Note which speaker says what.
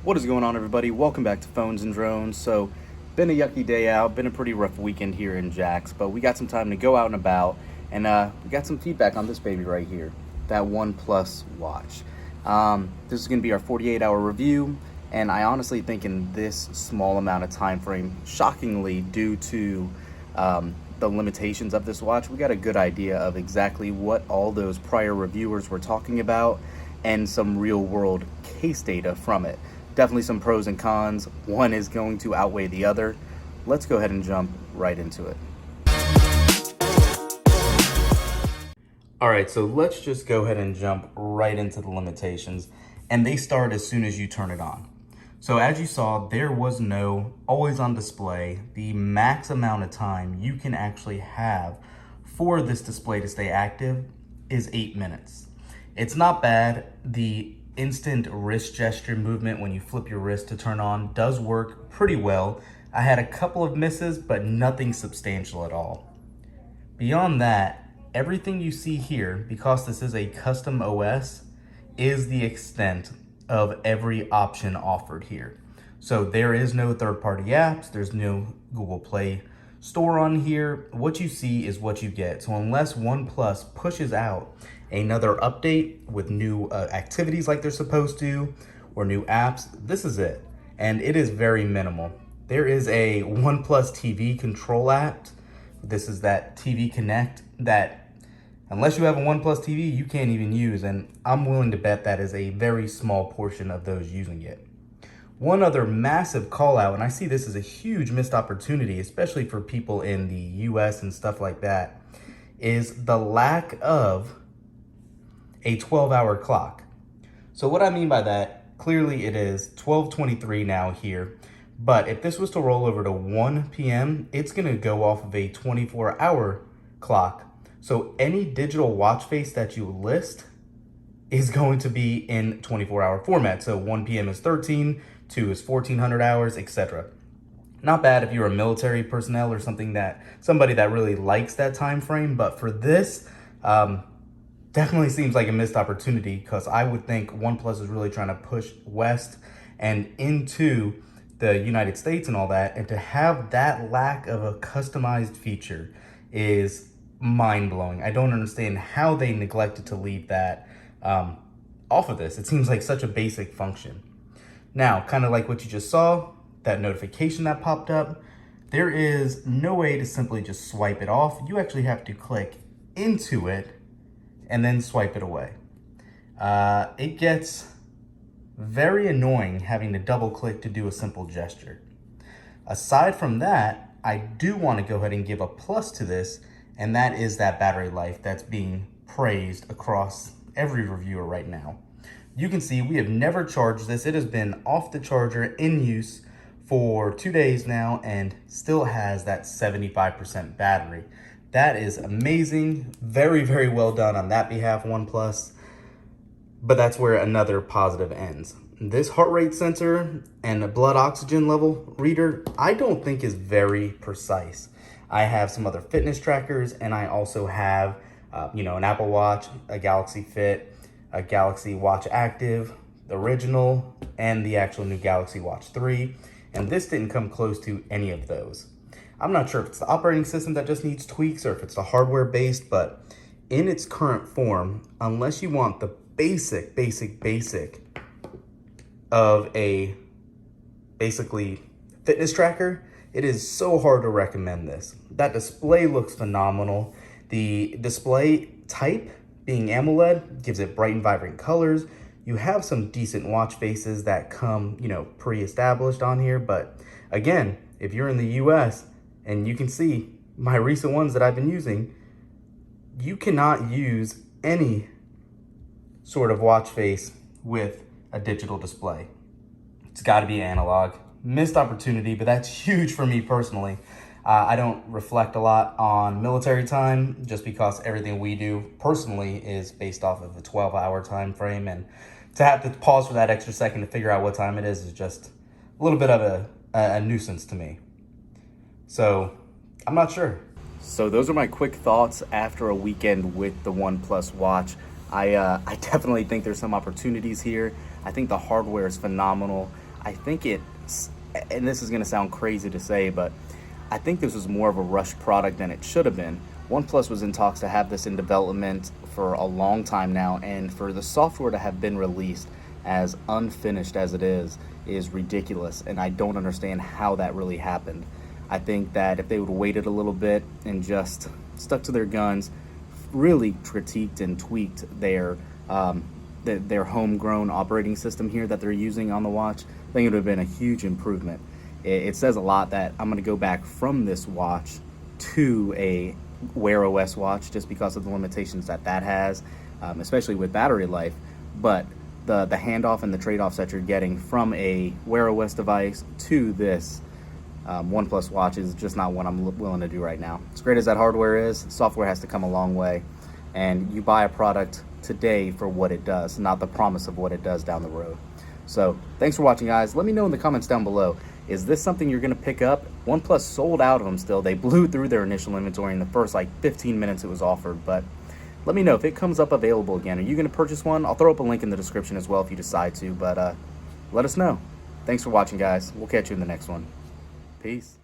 Speaker 1: What is going on, everybody? Welcome back to Phones and Drones. So, been a yucky day out, been a pretty rough weekend here in Jax, but we got some time to go out and about, and we got some feedback on this baby right here, that OnePlus watch. This is going to be our 48-hour review, and I honestly think in this small amount of time frame, shockingly due to the limitations of this watch, we got a good idea of exactly what all those prior reviewers were talking about and some real-world case data from it. Definitely some pros and cons. One is going to outweigh the other. Let's go ahead and jump right into it. All right, so let's just go ahead and jump right into the limitations. And they start as soon as you turn it on. So as you saw, there was no always on display. The max amount of time you can actually have for this display to stay active is 8 minutes. It's not bad. The instant wrist gesture movement when you flip your wrist to turn on does work pretty well. I had a couple of misses, but nothing substantial at all. Beyond that, everything you see here, because this is a custom OS, is the extent of every option offered here. So there is no third-party apps, there's no Google Play Store on here. What you see is what you get. So unless OnePlus pushes out another update with new activities like they're supposed to, or new apps, this is it. And it is very minimal. There is a OnePlus TV control app. This is that TV Connect that, unless you have a OnePlus TV, you can't even use. And I'm willing to bet that is a very small portion of those using it. One other massive call out, and I see this as a huge missed opportunity, especially for people in the US and stuff like that, is the lack of a 12-hour clock. So what I mean by that, clearly it is 12:23 now here, but if this was to roll over to 1 p.m., it's gonna go off of a 24-hour clock. So any digital watch face that you list is going to be in 24-hour format. So 1 p.m. is 13, 2 is 1400 hours, etc. Not bad if you're a military personnel or somebody that really likes that time frame, but for this, definitely seems like a missed opportunity, because I would think OnePlus is really trying to push west and into the United States and all that, and to have that lack of a customized feature is mind-blowing. I don't understand how they neglected to leave that off of this. It seems like such a basic function. Now, kind of like what you just saw, that notification that popped up, there is no way to simply just swipe it off. You actually have to click into it and then swipe it away. It gets very annoying having to double click to do a simple gesture. Aside from that, I do want to go ahead and give a plus to this, and that is that battery life that's being praised across every reviewer right now. You can see we have never charged this. It has been off the charger in use for 2 days now and still has that 75% battery. That is amazing. Very, very well done on that behalf, OnePlus. But that's where another positive ends. This heart rate sensor and a blood oxygen level reader, I don't think is very precise. I have some other fitness trackers, and I also have an Apple Watch, a Galaxy Fit, a Galaxy Watch Active, the original, and the actual new Galaxy Watch 3. And this didn't come close to any of those. I'm not sure if it's the operating system that just needs tweaks or if it's the hardware based, but in its current form, unless you want the basic of a basically fitness tracker, it is so hard to recommend this. That display looks phenomenal. The display type being AMOLED gives it bright and vibrant colors. You have some decent watch faces that come, pre-established on here. But again, if you're in the US, and you can see my recent ones that I've been using, you cannot use any sort of watch face with a digital display. It's got to be analog. Missed opportunity, but that's huge for me personally. I don't reflect a lot on military time just because everything we do personally is based off of a 12-hour time frame, and to have to pause for that extra second to figure out what time it is just a little bit of a nuisance to me. So I'm not sure. So those are my quick thoughts after a weekend with the OnePlus watch. I definitely think there's some opportunities here. I think the hardware is phenomenal. I think it's, and this is going to sound crazy to say, but I think this was more of a rush product than it should have been. OnePlus was in talks to have this in development for a long time now, and for the software to have been released as unfinished as it is ridiculous, and I don't understand how that really happened. I think that if they would have waited a little bit and just stuck to their guns, really critiqued and tweaked their homegrown operating system here that they're using on the watch, I think it would have been a huge improvement. It says a lot that I'm going to go back from this watch to a Wear OS watch just because of the limitations that has, especially with battery life. But the handoff and the trade-offs that you're getting from a Wear OS device to this OnePlus watch is just not what I'm willing to do right now. As great as that hardware is, software has to come a long way, and you buy a product today for what it does, not the promise of what it does down the road. So thanks for watching, guys. Let me know in the comments down below, is this something you're going to pick up? OnePlus sold out of them still. They blew through their initial inventory in the first like 15 minutes it was offered, but let me know if it comes up available again. Are you going to purchase one? I'll throw up a link in the description as well if you decide to, but let us know. Thanks for watching, guys. We'll catch you in the next one. Peace.